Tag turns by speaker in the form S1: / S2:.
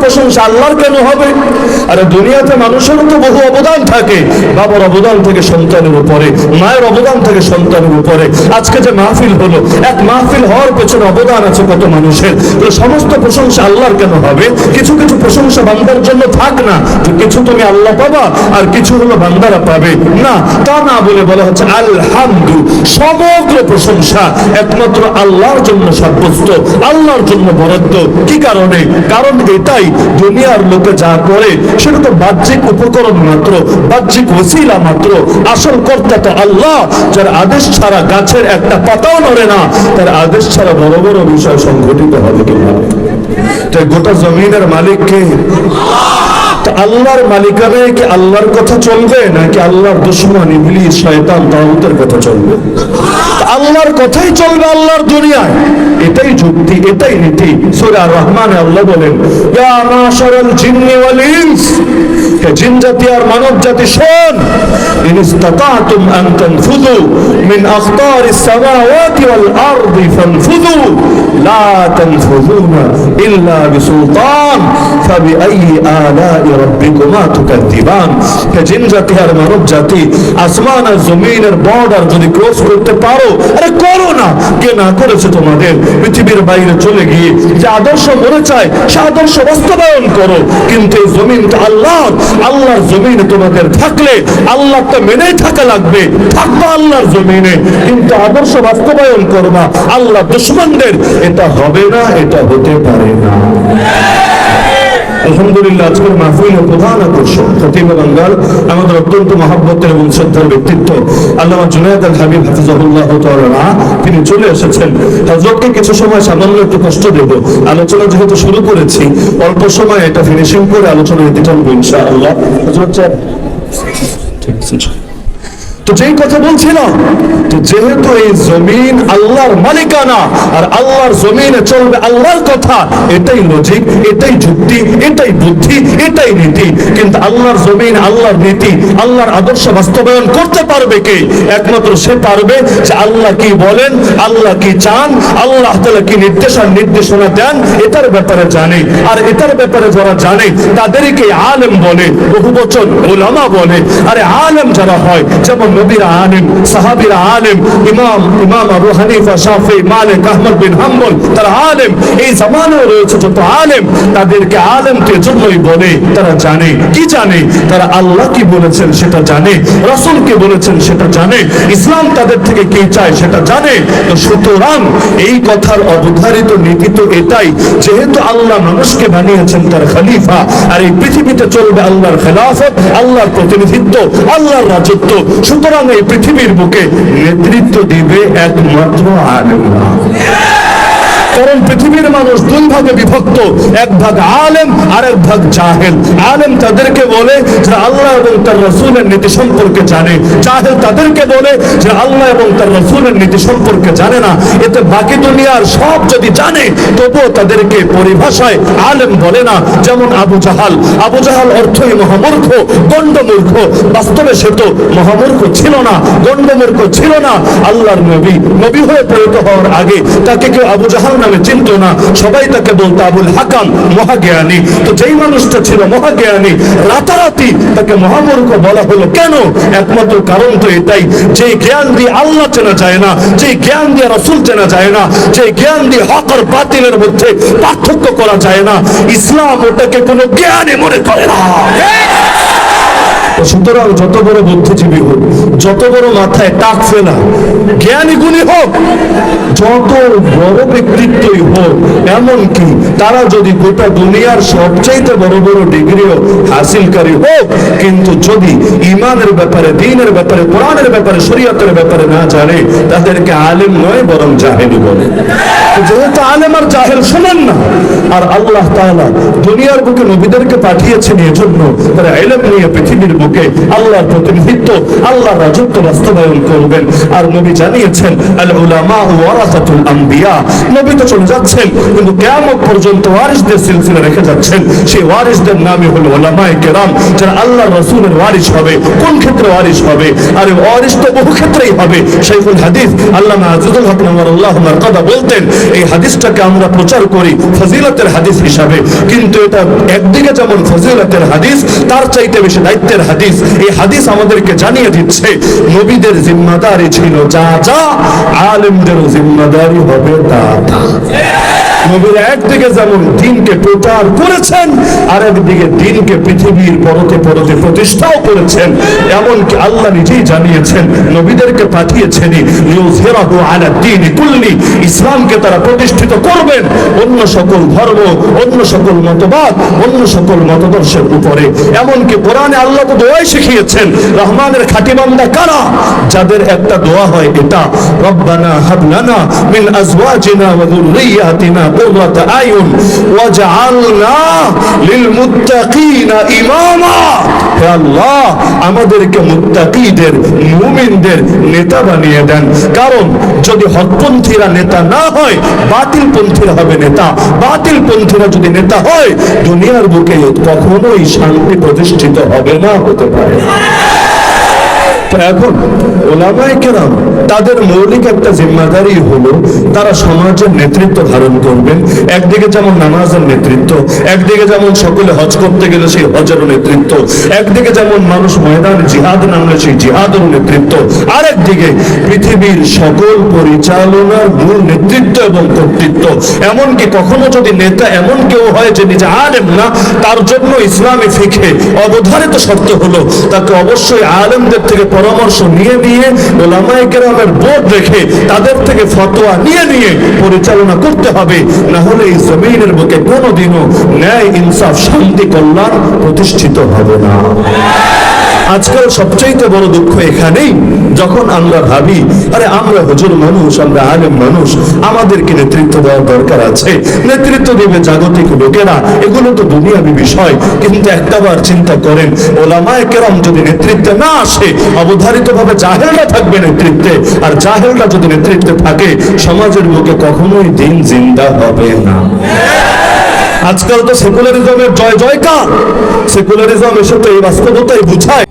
S1: প্রশংসা আল্লাহর কেন হবে? আরে দুনিয়াতে মানুষেরও তো বহু অবদান থাকে, বাবার অবদান থেকে সন্তানের উপরে, মায়ের অবদান থেকে সন্তানের উপরে। আজকে যে মাহফিল হলো, এক মাহফিল হওয়ার পেছনে অবদান আছে কত মানুষের। তো সমস্ত প্রশংসা আল্লাহর কেন হবে? কিছু কিছু প্রশংসা বান্দার জন্য থাক না, যে কিছু তুমি আল্লাহ পাবা আর কিছু হলো বান্দারা পাবে, না তা না বলে বলা হচ্ছে আলহামদু, সমগ্র প্রশংসা একমাত্র আল্লাহর জন্য সাব্যস্ত, আল্লাহর জন্য বরাদ্দ। কি কারণে? কারণ এটাই, দুনিয়ার লোকে যা করে সেটা তো বাহ্যিক উপকরণ মাত্র, বাহ্যিক ওসিলা মাত্র। আসল কর্তা তো আল্লাহ, যার আদেশ ছাড়া গাছের একটা পাতাও নড়ে না, তার আদেশ ছাড়া বড় বড় বিষয় সংঘটিত হবে কিভাবে? তাই গোটা জমিনের মালিক কে? আল্লাহর মালিকানায় কি আল্লাহর কথা চলবে, নাকি আল্লাহর দুশমন ইবলিস শয়তান তাগুতের কথা চলবে? আল্লাহর কথাই চলবে আল্লাহর দুনিয়ায়। এটাই যুক্তি, এটাই নীতি। সূরা আর-রহমানে আল্লাহ বলেন, ইয়া মাশারাল জিন্নি ওয়াল ইনস, হে জিন জাতি আর মানব জাতি শোন, ইন ইসতাতাতুম আন তানফুযু মিন আখতারিস সামাওয়াতি ওয়াল আরদি ফানফুযু লা তানফুযুনা ইল্লা বিসুলতান ফাবিআইয়ি আলা'i রাব্বিকুমা তুকাযযিবান। হে জিন জাতি আর মানব জাতি, আসমান আর জমিনের বর্ডার যদি ক্রস করতে পারো, আরে করো না, কে না করেছে তোমাদের? পৃথিবীর বাইরে চলে গিয়ে যে আদর্শ মনে চায় সে আদর্শ বাস্তবায়ন করো, কিন্তু এই জমিনটা আল্লাহর, আল্লাহর জমিনে তোমাদের থাকলে আল্লাহটা মেনেই থাকা লাগবে, থাকবা আল্লাহর জমিনে, কিন্তু আদর্শ বাস্তবায়ন করবা আল্লাহ দুশমনদের, এটা হবে না, এটা হতে পারে না। আলহামদুলিল্লাহ, আজকের মাহফিলের প্রধান আকর্ষণ খতিব বাঙ্গাল, আমাদের অত্যন্ত মহব্বতের এবং শ্রদ্ধার ব্যক্তিত্ব আল্লামা জুনায়েদ আল হাবিব হাফিজাহুল্লাহ তাআলা, তিনি চলে এসেছেন। হযরতকে কিছু সময় সামান্য একটু কষ্ট দেব, আলোচনা যেহেতু শুরু করেছি, অল্প সময় এটা ফিনিশিং করে আলোচনা নিতে টানবো ইনশাআল্লাহ। হযরত ঠিক আছে। তো যেই কথা বলছিলাম, যেহেতু এই জমিন আল্লাহর মালিকানা আর আল্লাহর জমিনে চলবে আল্লাহর কথা, এটাই লজিক, এটাই যুক্তি, এটাই বুদ্ধি, এটাই নীতি। কিন্তু আল্লাহর জমিন, আল্লাহর নীতি, আল্লাহর আদর্শ বাস্তবায়ন করতে পারবে কে? একমাত্র সে পারবে যে আল্লাহ কি বলেন, আল্লাহ কি চান, আল্লাহ তাআলা কি নির্দেশনা দেন, এটার ব্যাপারে জানে। আর এটার ব্যাপারে যারা জানে তাদেরকে আলেম বলে, বহু বচন উলামা বলে। আরে আলেম যারা হয়, যেমন নবীরা আলেম, সাহাবীরা আলেম, ইমাম আবু হানিফা, শাফি, মালিক, আহমদ বিন হাম্বল, তারা আলেম। এই জামানায় রয়েছে যত আলেম, তাদেরকে আলেম তো এজন্যই বলে, তারা জানে। কি জানে? তারা আল্লাহ কি বলেছেন সেটা জানে, রাসূল কি বলেছেন সেটা জানে, ইসলাম তাদের থেকে কি চায় সেটা জানে। তো সুতরাং এই কথার অবধারিত নীতি তো এটাই, যেহেতু আল্লাহ মানুষকে বানিয়েছেন তার খলিফা, আর এই পৃথিবীতে চলবে আল্লাহর খেলাফত, আল্লাহর প্রতিনিধিত্ব, আল্লাহর রাজত্ব। সুতরাং এই পৃথিবীর বুকে নেতৃত্ব দিবে একমাত্র আলেমরা। কারণ পৃথিবীর মানুষ দুই ভাগে বিভক্ত, এক ভাগ আলেম আর এক ভাগ জাহেল। আলেম তাদেরকে বলে যে আল্লাহ এবং তার রাসূলের নীতি সম্পর্কে জানে, জাহেল তাদেরকে বলে যে আল্লাহ এবং তার রাসূলের নীতি সম্পর্কে জানে না। এতে বাকি দুনিয়ার সব যদি জানে, তবুও তাদেরকে পরিভাষায় আলেম বলে না। যেমন আবু জাহাল, আবু জাহাল অর্থই মহামূর্খ, গণ্ডমূর্খ। বাস্তবে সে তো মহামূর্খ ছিল না, গণ্ডমূর্খ ছিল না। আল্লাহর নবী হয়ে পরিণত হওয়ার আগে তাকে কেউ আবু জাহাল নামে চিনত না, সবাই তাকে বলতো আবুল হাকাম, মহাজ্ঞানী। তো যেই মানুষটা ছিল মহাজ্ঞানী, রাতারাতি তাকে মহামূর্খ বলা হলো কেন? একমাত্র কারণ তো এটাই, যে জ্ঞান দিয়ে আল্লাহ চেনা যায় না, যে জ্ঞান দিয়ে রাসূল চেনা যায় না, যে জ্ঞান দিয়ে হক আর বাতিলের মধ্যে পার্থক্য করা যায় না, ইসলাম ওটাকে কোনো জ্ঞানই মনে করে না। সুতরাং যত বড় বুদ্ধিজীবী হোক, যত বড় মাথায় টাক ফেলা জ্ঞানী গুণী হোক, যত বড় ব্যক্তিত্বই হোক, এমনকি তারা যদি গোটা দুনিয়ার সবচাইতে বড় বড় ডিগ্রিও হাসিলকারী হোক, কিন্তু যদি ঈমানের ব্যাপারে, দ্বীনের ব্যাপারে, কোরআনের ব্যাপারে, শরীয়তের ব্যাপারে না জানে, তাদেরকে আলেম নয় বরং জাহেলি বলে। যেহেতু আলেম আর জাহেল সমান না, আর আল্লাহ তাআলা দুনিয়ার বুকে নবীদেরকে পাঠিয়েছেন এজন্য তারা ইলম নিয়ে পৃথিবীর বুকে যুগে আল্লাহর প্রতিনিধিত্ব, আল্লাহর রাজত্ব বাস্তবায়ন করবেন। আর নবী জানিয়েছেন আল উলামা ওয়ারাসাতুল আম্বিয়া, নবী তো চলে যাচ্ছেন কিন্তু কিয়ামত পর্যন্ত ওয়ারিসদের সিলসিলা রেখে যাচ্ছেন। সেই ওয়ারিসদের নামই হলো উলামায়ে কেরাম, যারা আল্লাহর রাসূলের ওয়ারিস হবে। কোন ক্ষেত্রে ওয়ারিস হবে? আর ওয়ারিস তো বহু ক্ষেত্রেই হবে। শাইখুল হাদিস আল্লামা আজিজুল হক নাওয়ারাল্লাহু মারকাদা বলতেন, এই হাদিসটাকে আমরা প্রচার করি ফজিলতের হাদিস হিসাবে, কিন্তু এটা একদিকে যেমন ফজিলতের হাদিস, তার চাইতে বেশি দায়িত্বের হাদিস। এই হাদিস আমাদেরকে জানিয়ে দিচ্ছে নবীদের জিম্মাদারি ছিল যা যা, আলেমদেরও জিম্মাদারি হবে তা তা। নবীরা একদিকে যেমন দিনকে প্রচার করেছেন, আর একদিকে দিনকে পৃথিবীর পরতে পরতে প্রতিষ্ঠাও করেছেন। এমনকি আল্লাহ নিজেই জানিয়েছেন নবীদেরকে পাঠিয়েছেনই লিউযহিরাহু আলা দ্বীনি কুল্লি, ইসলামকে তারা প্রতিষ্ঠিত করবেন অন্য সকল ধর্ম, অন্য সকল মতবাদ, অন্য সকল মতাদর্শের উপরে। এমনকি কোরআনে আল্লাহ তো দোয়াই শিখিয়েছেন, রহমানের খাঁটি বান্দা কারা? যাদের একটা দোয়া হয় এটা, রব্বানা হাব লানা মিন আজওয়াজিনা ওয়া যুররিয়াতিনা কুররাতা আয়ুন ওয়াজআলনা লিল মুত্তাকিনা ইমামা। হে আল্লাহ, আমাদেরকে মুত্তাকিদের, মুমিনদের নেতা বানিয়ে দেন। কারণ যদি হকপন্থীরা নেতা না হয়, বাতিলপন্থীরা হবে নেতা। বাতিলপন্থীরা যদি নেতা হয়, দুনিয়ার বুকে কখনোই শান্তি প্রতিষ্ঠিত হবে না, হতে পারে না। এখন উলামায়ে কেরাম তাদের মৌলিক একটা জিম্মাদারি হলো তারা সমাজের নেতৃত্ব ধারণ করবেন। একদিকে যেমন নামাজের নেতৃত্ব, একদিকে যেমন সকলে হজ করতে গেলে সেই হজের নেতৃত্ব, একদিকে যেমন মানুষ ময়দানে জিহাদ নামলে সেই জিহাদের নেতৃত্ব, আরেকদিকে পৃথিবীর সকল পরিচালনার মূল নেতৃত্ব এবং কর্তৃত্ব। এমনকি কখনো যদি নেতা এমন কেউ হয় যে নিজে আলেম না, তার জন্য ইসলামী ফিকহে অবধারিত শর্ত হলো তাকে অবশ্যই আলেমদের থেকে পরামর্শ নিয়ে নিয়ে, উলামায়ে কেরামের বোর্ড রেখে তাদের থেকে ফতোয়া নিয়ে নিয়ে পরিচালনা করতে হবে। না হলে এই জমিনের বুকে কোনোদিনও ন্যায়, ইনসাফ, শান্তি, কল্যাণ প্রতিষ্ঠিত হবে না। আজকাল সবচাইতে বড় দুঃখ এখানেই, যখন আমরা ভাবি আরে আমরা হুজুর মানুষ, আমরা আলেম মানুষ, আমাদেরকে নেতৃত্ব দেওয়ার দরকার আছে, নেতৃত্ব দেবে জাগতিক লোকেরা, এগুলো তো দুনিয়াবী বিষয়। কিন্তু একটাবার চিন্তা করেন, উলামায়ে কেরাম যদি নেতৃত্বে না আসে, অবধারিতভাবে জাহেলরা থাকবে নেতৃত্বে, আর জাহেলরা যদি নেতৃত্বে থাকে, সমাজের বুকে কখনোই দিন জিন্দা হবে না। আজকাল তো সেকুলারিজমের জয় জয়কার। সেকুলারিজম এসে তো এই বাস্তবতাই বুঝায়